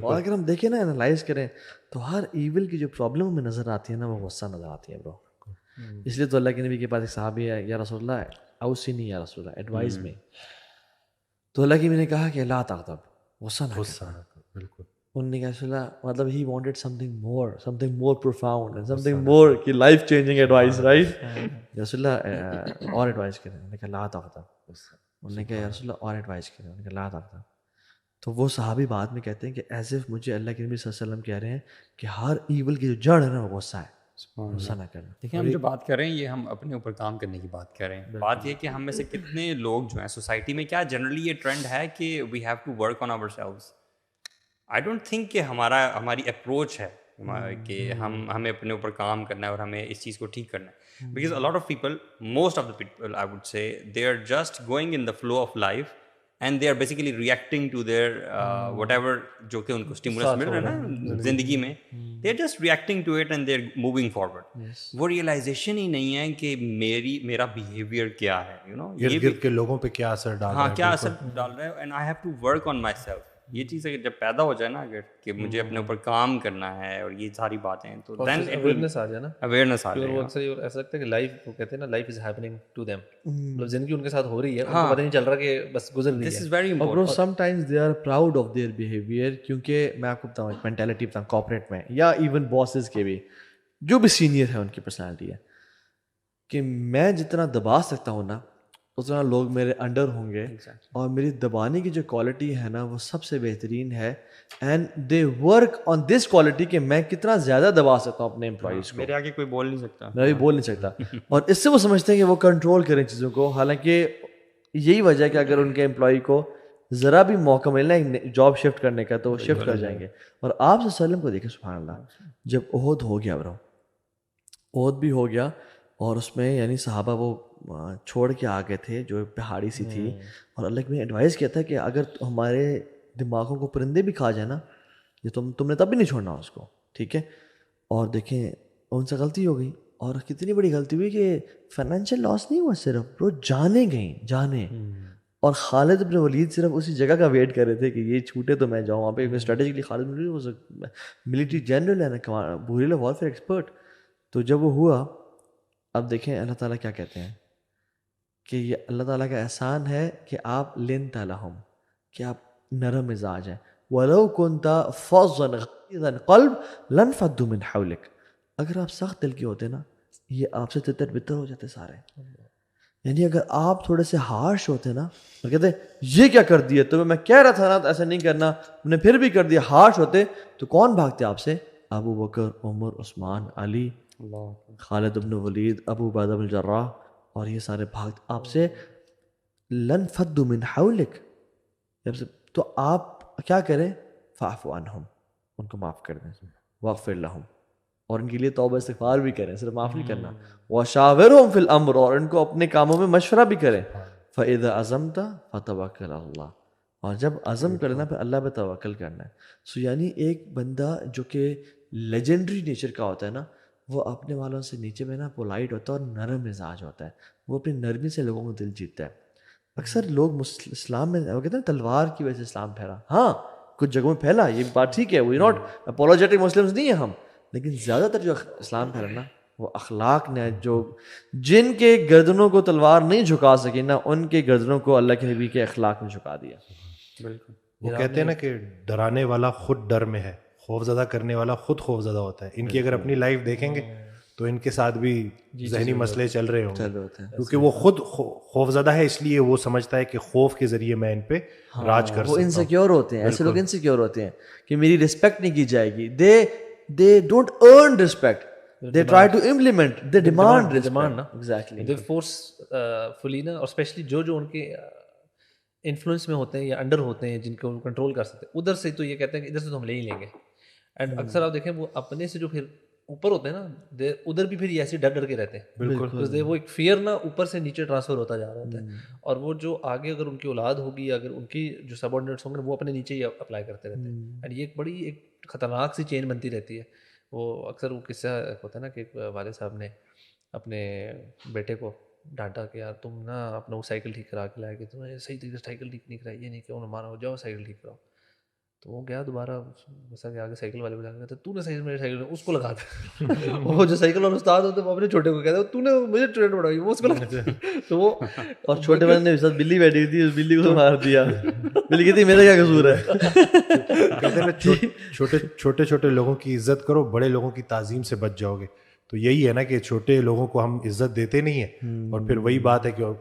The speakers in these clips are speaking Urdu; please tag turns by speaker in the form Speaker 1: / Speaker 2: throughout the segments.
Speaker 1: اور اگر ہم دیکھیں نا انالائز کریں تو ہر ایول کی جو پرابلم ہمیں نظر آتی ہے نا وہ غصہ نظر آتی ہے برو. اس لیے تو اللہ کے نبی کے پاس ایک صحابی ہے, یا رسول اللہ اوصینی یا رسول اللہ ایڈوائز میں, تو اللہ کے نبی نے کہا کہ لا تغضب, غصہ نہ کرنا.
Speaker 2: بالکل.
Speaker 1: انہوں نے کہا رسول اللہ, مطلب he wanted something more profound and something more کہ لائف چینجنگ ایڈوائس, رائٹ؟ رسول اللہ اور ایڈوائز کریں. انہوں نے کہا لا تغضب. انہوں نے کہا یا رسول اللہ اور ایڈوائز کریں. انہوں نے کہا لا تغضب. تو وہ صحابی بعد میں کہتے ہیں کہ ایز اف مجھے اللہ کے نبی صلی اللہ علیہ وسلم کہہ رہے ہیں کہ ہر ایول کی جو جڑ ہے نا وہ غصہ ہے, غصہ نہ کرنا.
Speaker 3: دیکھیں ہم جو بات کر رہے ہیں یہ ہم اپنے اوپر کام کرنے کی بات کر رہے ہیں. بات یہ کہ ہم میں سے کتنے لوگ جو ہیں سوسائٹی میں, کیا جنرلی یہ ٹرینڈ ہے کہ we have to work on ourselves. I don't think کہ ہماری اپروچ ہے کہ ہمیں اپنے اوپر کام کرنا ہے اور ہمیں اس چیز کو ٹھیک کرنا ہے. Because a lot of people, most of the people I would say, they are just going in the flow of life and they are basically reacting to their whatever جو کہ ان کو stimulus مل رہا ہے نا زندگی میں, they are just reacting to it and they are moving forward. وہ ریئلائزیشن ہی نہیں ہے کہ میرا بیہیویئر کیا ہے, یو نو
Speaker 2: گرد گرد کے لوگوں پہ کیا اثر ڈال رہا ہے,
Speaker 3: کیا اثر ڈال رہا ہے, and I have to work on myself. یہ چیز جب پیدا ہو جائے نا اگر کہ مجھے اپنے اوپر کام کرنا ہے اور یہ ساری باتیں, تو دین
Speaker 4: اویئرنیس آ جائے نا,
Speaker 3: اویئرنیس آ جائے.
Speaker 4: وہ اکثر ایسا لگتا ہے کہ لائف, وہ کہتے ہیں نا life is happening to them, مطلب زندگی ان کے ساتھ ہو رہی ہے, ان کو پتہ نہیں چل رہا کہ بس گزر رہی ہے.
Speaker 3: دس از ویری
Speaker 1: اور
Speaker 3: important.
Speaker 1: Bro sometimes they are proud of their behaviour, کیونکہ میں آپ کو بتاؤں ایک مینٹیلٹی بتاؤں کارپوریٹ میں یا ایون باسز کے بھی, جو بھی سینئر ہے ان کی پرسنالٹی ہے کہ میں جتنا دبا سکتا ہوں نا اتنا لوگ میرے انڈر ہوں گے, اور میری دبانے کی جو کوالٹی ہے نا وہ سب سے بہترین ہے. And they work on this quality کہ میں کتنا زیادہ دبا سکتا ہوں اپنے امپلائیز کو,
Speaker 3: میرے آگے کوئی بول نہیں سکتا,
Speaker 1: میں بھی بول نہیں سکتا. اور اس سے وہ سمجھتے ہیں کہ وہ کنٹرول کریں چیزوں کو, حالانکہ یہی وجہ ہے کہ اگر ان کے امپلائی کو ذرا بھی موقع ملنا ہے جاب شفٹ کرنے کا تو وہ شفٹ کر جائیں گے. اور آپ صلی اللہ علیہ وسلم کو دیکھیں سبحان اللہ, جب احد ہو گیا برو, احد بھی ہو گیا, اور اس میں یعنی صحابہ وہ چھوڑ کے آ گئے تھے جو پہاڑی سی تھی, اور اللہ نے ایڈوائز کیا تھا کہ اگر ہمارے دماغوں کو پرندے بھی کھا جائے نا, یہ تم نے تب بھی نہیں چھوڑنا اس کو, ٹھیک ہے. اور دیکھیں ان سے غلطی ہو گئی, اور کتنی بڑی غلطی ہوئی کہ فائنینشیل لاس نہیں ہوا صرف, برو جانیں گئیں جانیں. اور خالد بن ولید صرف اسی جگہ کا ویٹ کر رہے تھے کہ یہ چھوٹے تو میں جاؤں وہاں پہ. اسٹریٹجکلی خالد بن ولید ملٹری جنرل ہے نا, بحیرہ وارفیئر ایکسپرٹ. تو جب وہ ہوا, اب دیکھیں اللہ تعالیٰ کیا کہتے ہیں کہ یہ اللہ تعالیٰ کا احسان ہے کہ آپ لنت لہم, کہ آپ نرم مزاج ہیں. وَلَوْ كُنْتَ فَظًّا غَلِيظَ الْقَلْبِ لَانفَضُّوا مِنْ حَوْلِكَ, اگر آپ سخت دل کے ہوتے نا یہ آپ سے تتر بتر ہو جاتے سارے. یعنی اگر آپ تھوڑے سے ہارش ہوتے نا اور کہتے یہ کیا کر دیا تمہیں, میں کہہ رہا تھا نا ایسا نہیں کرنا, تم نے پھر بھی کر دیا, ہارش ہوتے تو کون بھاگتے آپ سے؟ ابو بکر, عمر, عثمان, علی, خالد بن ولید, ابو عبیدہ بن الجراح, اور یہ سارے بھاگتے آپ سے. لَانفَضُّوا مِنْ حَوْلِكَ, تو آپ کیا کریں؟ فَاعْفُ عَنْهُمْ, ان کو معاف کر دیں. وَاغْفِرْ لَهُمْ, اور ان کے لیے توبہ استغفار بھی کریں, صرف معاف نہیں کرنا. وَشَاوِرْهُمْ فِي الْأَمْرِ, اور ان کو اپنے کاموں میں مشورہ بھی کریں. فَإِذَا عَزَمْتَ فَتَوَكَّلْ عَلَى اللَّهِ, اور جب عزم کرنا پھر اللہ پہ توکل کرنا ہے. سو یعنی ایک بندہ جو کہ لیجنڈری نیچر کا ہوتا ہے نا, وہ اپنے والوں سے نیچے میں نا پولائٹ ہوتا ہے اور نرم مزاج ہوتا ہے, وہ اپنی نرمی سے لوگوں کو دل جیتتا ہے. اکثر لوگ اسلام میں وہ کہتے ہیں تلوار کی وجہ سے اسلام پھیلا, ہاں کچھ جگہوں میں پھیلا, یہ بات ٹھیک ہے, وی ناٹ اپولوجیٹک مسلمز نہیں ہیں ہم, لیکن زیادہ تر جو اسلام پھیلا نا وہ اخلاق نے, جو جن کے گردنوں کو تلوار نہیں جھکا سکی نا ان کے گردنوں کو اللہ کے نبی کے اخلاق نے جھکا دیا.
Speaker 3: بالکل.
Speaker 2: وہ کہتے ہیں نا کہ ڈرانے والا خود ڈر میں ہے, خوف زدہ کرنے والا خود خوف زدہ ہوتا ہے. ان کی اگر اپنی لائف دیکھیں گے تو ان کے ساتھ بھی ذہنی مسئلے چل رہے ہوں گے, کیونکہ وہ خود خوف زدہ ہے, اس لیے وہ سمجھتا ہے کہ خوف کے ذریعے میں ان پہ راج کر سکتا ہوں.
Speaker 1: وہ انسیکیور ہوتے ہیں, ایسے لوگ انسیکیور ہوتے ہیں کہ میری رسپیکٹ نہیں کی جائے گی. they don't earn respect, they try to implement, they demand respect. Exactly.
Speaker 4: they forcefully نا, اور اسپیشلی جو ان کے انفلوئنس میں ہوتے ہیں یا انڈر ہوتے ہیں جن کو کنٹرول کر سکتے ہیں, ادھر سے تو یہ کہتے ہیں کہ ادھر سے تو ہم لے ہی لیں گے. اینڈ اکثر آپ دیکھیں وہ اپنے سے جو پھر اوپر ہوتے ہیں نا, ادھر بھی پھر یہ ایسے ڈر ڈر کے رہتے ہیں. بالکل. وہ ایک فیئر نا اوپر سے نیچے ٹرانسفر ہوتا جا رہا ہوتا ہے, اور وہ جو آگے اگر ان کی اولاد ہوگی, اگر ان کی جو سب آرڈینیٹس ہوں گے وہ اپنے نیچے ہی اپلائی کرتے رہتے ہیں. اینڈ یہ ایک بڑی ایک خطرناک سی چین بنتی رہتی ہے. وہ اکثر وہ قصہ ہوتا ہے نا کہ ایک والد صاحب نے اپنے بیٹے کو ڈانٹا کہ یار تم نا اپنا وہ سائیکل ٹھیک کرا کے لائے, کہ تمہیں صحیح طریقے سے سائیکل ٹھیک نہیں کرائی, یہ نہیں کہ انہوں نے مانا ہو جاؤ سائیکل ٹھیک کراؤ. تو وہ گیا دوبارہ مثلا کہ آگے سائیکل والے کو جا کے کہتے تو نے صحیح میرے سائیکل اس کو لگا دیا. وہ جو سائیکل والے استاد ہوتے ہیں وہ اپنے چھوٹے کو کہتے ہیں تو نے مجھے ٹرینڈ بڑھائی وہ اس کو لگا. تو وہ
Speaker 1: اور چھوٹے والے نے ساتھ بلی بیٹھی تھی, اس بلی کو مار دیا. بلی کہتی میرا کیا قصور ہے.
Speaker 2: کہتے ہیں چھوٹے چھوٹے لوگوں کی عزت کرو, بڑے لوگوں کی تعظیم سے بچ جاؤ گے. تو یہی ہے نا کہ چھوٹے لوگوں کو ہم عزت دیتے نہیں ہیں, اور پھر وہی بات ہے کہ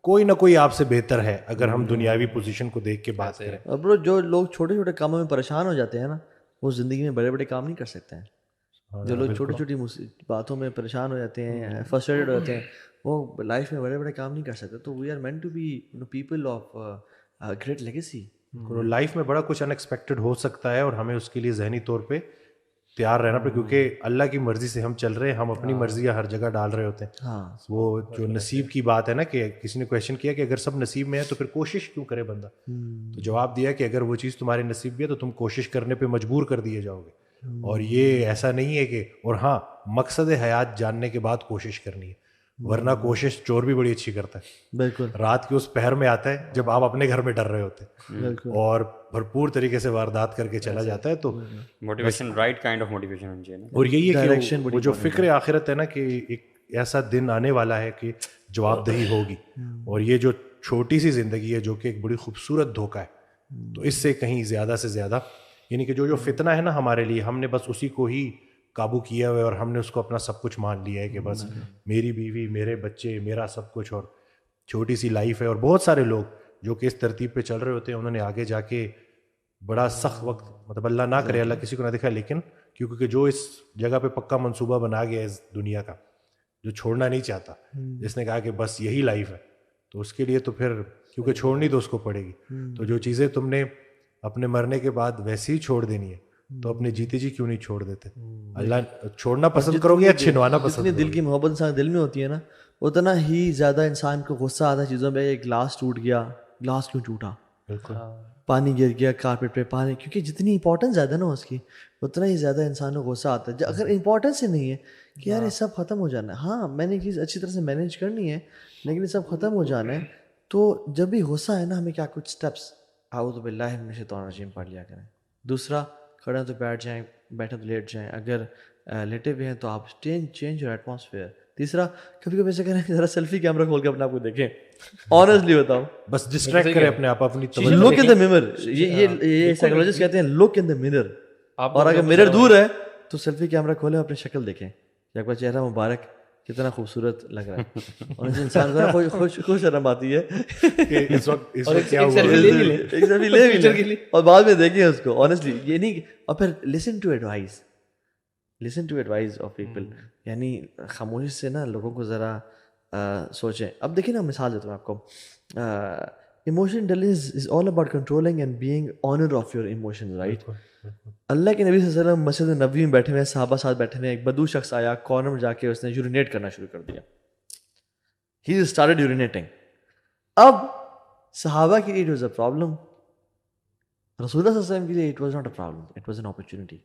Speaker 2: کوئی نہ کوئی آپ سے بہتر ہے اگر ہم دنیاوی پوزیشن کو دیکھ کے بات کریں.
Speaker 1: اور برو جو لوگ چھوٹے چھوٹے کاموں میں پریشان ہو جاتے ہیں نا, وہ زندگی میں بڑے بڑے کام نہیں کر سکتے ہیں. جو لوگ چھوٹی چھوٹی باتوں میں پریشان ہو جاتے ہیں, فرسٹریٹڈ ہو جاتے ہیں, وہ لائف میں بڑے بڑے کام نہیں کر سکتے. تو we are meant to be people of great legacy.
Speaker 2: Life میں بڑا کچھ ان ایکسپیکٹڈ ہو سکتا ہے, اور ہمیں اس کے لیے ذہنی طور پہ تیار رہنا پڑے, کیونکہ اللہ کی مرضی سے ہم چل رہے ہیں, ہم اپنی مرضیاں ہر جگہ ڈال رہے ہوتے ہیں. وہ جو نصیب کی بات ہے نا, کہ کسی نے کویشچن کیا کہ اگر سب نصیب میں ہے تو پھر کوشش کیوں کرے بندہ, تو جواب دیا کہ اگر وہ چیز تمہارے نصیب میں ہے تو تم کوشش کرنے پہ مجبور کر دیے جاؤ گے. اور یہ ایسا نہیں ہے کہ, اور ہاں مقصد حیات جاننے کے بعد کوشش کرنی ہے, ورنہ کوشش چور بھی بڑی اچھی کرتا ہے.
Speaker 1: بالکل
Speaker 2: رات کے اس پہر میں آتا ہے جب آپ اپنے گھر میں ڈر رہے ہوتے ہیں, اور بھرپور طریقے سے واردات کر کے چلا جاتا ہے. تو
Speaker 3: motivation right kind of motivation ہونی چاہیے.
Speaker 2: اور یہی ہے کہ وہ جو فکر آخرت ہے نا, کہ ایک ایسا دن آنے والا ہے کہ جواب دہی ہوگی, اور یہ جو چھوٹی سی زندگی ہے جو کہ ایک بڑی خوبصورت دھوکہ ہے, تو اس سے کہیں زیادہ سے زیادہ, یعنی کہ جو فتنہ ہے نا ہمارے لیے, ہم نے بس اسی کو ہی قابو کیا ہوا ہے, اور ہم نے اس کو اپنا سب کچھ مان لیا ہے کہ بس میری بیوی, میرے بچے, میرا سب کچھ, اور چھوٹی سی لائف ہے. اور بہت سارے لوگ جو کہ اس ترتیب پہ چل رہے ہوتے ہیں, انہوں نے آگے جا کے بڑا سخت وقت, مطلب اللہ نہ کرے, اللہ کسی کو نہ دکھائے, لیکن کیونکہ جو اس جگہ پہ پکا منصوبہ بنا گیا ہے اس دنیا کا, جو چھوڑنا نہیں چاہتا, جس نے کہا کہ بس یہی لائف ہے, تو اس کے لیے تو پھر کیونکہ چھوڑنی تو اس کو پڑے گی. تو جو چیزیں تم نے اپنے مرنے کے بعد ویسے ہی چھوڑ دینی ہے, تو اپنے جیتے جی کیوں نہیں چھوڑ دیتے. اللہ چھوڑنا پسند کرو گے یا چھنوانا پسند؟
Speaker 1: جتنی دل کی محبت انسان دل میں ہوتی ہے نا, اتنا ہی زیادہ انسان کو غصہ آتا ہے چیزوں پہ. ایک گلاس ٹوٹ گیا, گلاس کیوں ٹوٹا,
Speaker 2: بالکل,
Speaker 1: پانی گر گیا کارپیٹ پہ, پانی, کیونکہ جتنی امپورٹنس زیادہ نا اس کی, اتنا ہی زیادہ انسان کو غصہ آتا ہے. اگر امپورٹنس ہی نہیں ہے کہ یار یہ سب ختم ہو جانا ہے, ہاں میں نے چیز اچھی طرح سے مینیج کرنی ہے, لیکن یہ سب ختم ہو جانا ہے, تو جب بھی غصہ ہے نا, ہمیں کیا کچھ اسٹیپس اعوذ باللہ من الشیطان الرجیم پڑھ لیا کریں. دوسرا, کھڑے ہیں تو بیٹھ جائیں, بیٹھے تو لیٹ جائیں, اگر لیٹے ہوئے ہیں تو آپ چینج یور ایٹماسفیئر. تیسرا, کبھی کبھی ایسے کریں ذرا سیلفی کیمرہ کھول کے اپنے آپ کو دیکھیں, آنیسٹلی بتاؤ,
Speaker 2: بس ڈسٹریکٹ کرے اپنے آپ, اپنی
Speaker 1: لک ان دا مرر. یہ سائیکولوجسٹ کہتے ہیں لک ان دا مرر, اور اگر مرر دور ہے تو سیلفی کیمرہ کھولیں, اپنی شکل دیکھیں کہ آپ کا چہرہ مبارک کتنا خوبصورت لگ رہا ہے, اور اس انسان کو خوش شرم آتی ہے
Speaker 2: کہ اس وقت
Speaker 1: ایک سیلفی لے, اور بعد میں دیکھیں اس کو آنیسٹلی. یہ نہیں, اور پھر listen to advice of people, یعنی خاموشی سے نا لوگوں کو ذرا سوچیں. اب دیکھیں نا, مثال دیتا ہوں آپ کو. Emotion intelligence is all about controlling and being owner of your emotion, right. اللہ کے نبی صلی اللہ علیہ وسلم مسجد نبوی میں بیٹھے ہوئے, صحابہ ساتھ بیٹھے ہوئے, ایک بدو شخص آیا, کارنر میں جا کے اس نے یورینیٹ کرنا شروع کر دیا. He started urinating. اب صحابہ کے لیے اٹ واز اے پرابلم, رسول اللہ صلی اللہ علیہ وسلم کے لیے it was not a problem, it was an opportunity.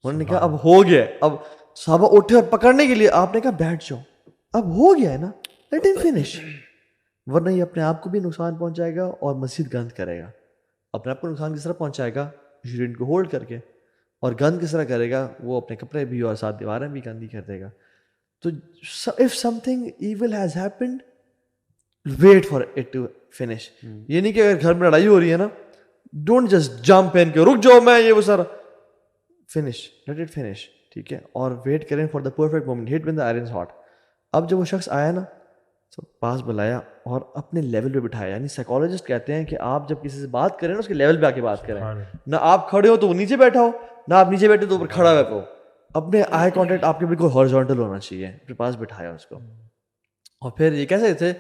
Speaker 1: انہوں نے کہا اب ہو گیا, اب صحابہ اٹھے اور پکڑنے کے لیے, آپ نے کہا بیٹھ جاؤ, اب ہو گیا ہے نا, لیٹ ہم فنش, ورنہ یہ اپنے آپ کو بھی نقصان پہنچائے گا اور مسجد گند کرے گا. اپنے آپ کو نقصان کس طرح پہنچائے گا, یورین کو ہولڈ کر کے, اور گند کس طرح کرے گا, وہ اپنے کپڑے بھی اور ساتھ دیواریں بھی گندی کر دے گا. تو if something evil has happened, wait for it to finish. یہ نہیں کہ اگر گھر میں لڑائی ہو رہی ہے نا, ڈونٹ جسٹ جمپ پہن کے رک جاؤ میں یہ وہ سارا, فنش, لیٹ اٹ فنش, ٹھیک ہے, اور ویٹ کریں for the perfect moment, hit when the iron hot. اب جب وہ شخص آیا نا, تو پاس بلایا اور اپنے لیول پہ بٹھایا. یعنی سائیکالوجسٹ کہتے ہیں کہ آپ جب کسی سے بات کریں نا, اس کے لیول پہ آ کے بات کریں, نہ آپ کھڑے ہو تو وہ نیچے بیٹھا ہو, نہ آپ نیچے بیٹھے تو اوپر کھڑا ہوا ہو. اپنے آئی کانٹیکٹ آپ کے بالکل ہارزونٹل ہونا چاہیے. اپنے پاس بٹھایا اس کو, اور پھر یہ کیسے تھے,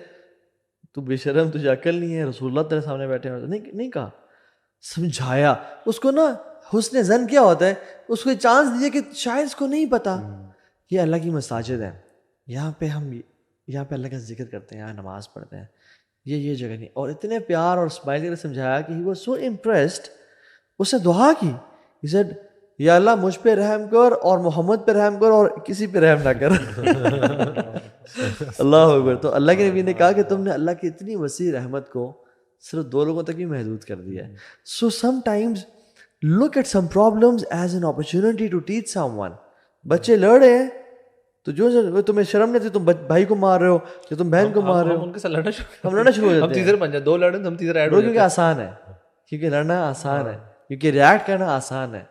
Speaker 1: تو بے شرم, تجھے عقل نہیں ہے, رسول اللہ تیرے سامنے بیٹھے ہیں, نہیں کہا, سمجھایا اس کو. نا حسن ظن کیا ہوتا ہے, اس کو چانس دیجیے کہ شاید اس کو نہیں پتا, یہ اللہ کی مساجد ہے, یہاں پہ اللہ کا ذکر کرتے ہیں, یہاں نماز پڑھتے ہیں, یہ جگہ نہیں. اور اتنے پیار اور اسمائل کر سمجھایا کہ ہی واز سو امپریسڈ. اس نے دعا کی, ہی سیڈ یا اللہ مجھ پہ رحم کر, اور محمد پہ رحم کر, اور کسی پہ رحم نہ کر. اللہ اکبر. تو اللہ کے نبی نے کہا کہ تم نے اللہ کی اتنی وسیع رحمت کو صرف 2 لوگوں تک ہی محدود کر دیا ہے. So some times look at some problems as an opportunity to teach someone. بچے لڑ رہے ہیں تو جو تمہیں شرم نہیں آتی تم بھائی کو مار رہے ہو یا تم بہن کو مار رہے ہو,
Speaker 4: ان کے ساتھ لڑنا
Speaker 1: ہم لڑنا شروع ہو
Speaker 4: ہم
Speaker 1: جاتے ہیں.
Speaker 4: تیسرے بن جائے, 2 لڑیں تو ہم تیسرا ایڈ ہو
Speaker 1: کیونکہ آسان ہے, کیونکہ لڑنا آسان ہے, کیونکہ ریئیکٹ کرنا آسان ہے.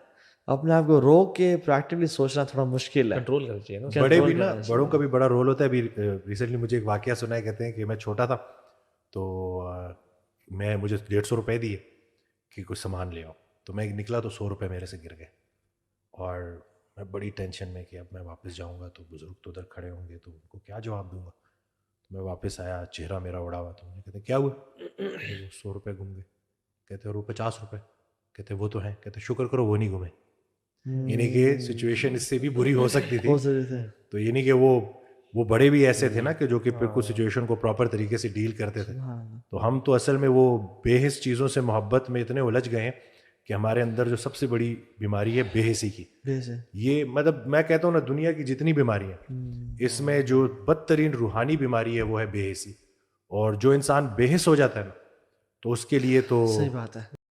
Speaker 1: اپنے آپ کو روک کے پریکٹیکلی سوچنا تھوڑا مشکل ہے.
Speaker 4: کنٹرول کرنا چاہیے نا.
Speaker 2: بڑے بھی نا, بڑوں کا بھی بڑا رول ہوتا ہے. ابھی ریسنٹلی مجھے ایک واقعہ سنا ہے, کہتے ہیں کہ میں چھوٹا تھا تو مجھے 150 روپے دیے کہ کچھ سامان لے آؤ, تو میں نکلا تو 100 روپے میرے سے گر گئے, اور میں بڑی ٹینشن میں کہ اب میں واپس جاؤں گا تو بزرگ تو ادھر کھڑے ہوں گے تو ان کو کیا جواب دوں گا. تو میں واپس آیا, چہرہ میرا اڑا ہوا, تو مجھے کہتے کیا ہوا, 100 روپے گم گئے. کہتے اور وہ 50 روپے, کہتے وہ تو ہیں, کہتے شکر کرو وہ نہیں گھومے. یعنی کہ سچویشن اس سے بھی بری ہو سکتی تھی. تو یعنی کہ وہ بڑے بھی ایسے تھے نا کہ جو کہ بالکل سچویشن کو پراپر طریقے سے ڈیل کرتے تھے. تو ہم تو اصل میں وہ بے حس چیزوں سے محبت میں اتنے الجھ گئے ہیں کہ ہمارے اندر جو سب سے بڑی بیماری ہے بے حسی کی. یہ مطلب میں کہتا ہوں نا, دنیا کی جتنی بیماری ہیں اس میں جو بدترین روحانی بیماری ہے وہ ہے بے حسی. اور جو انسان بے حس ہو جاتا ہے نا تو اس کے لیے تو
Speaker 1: صحیح بات ہے.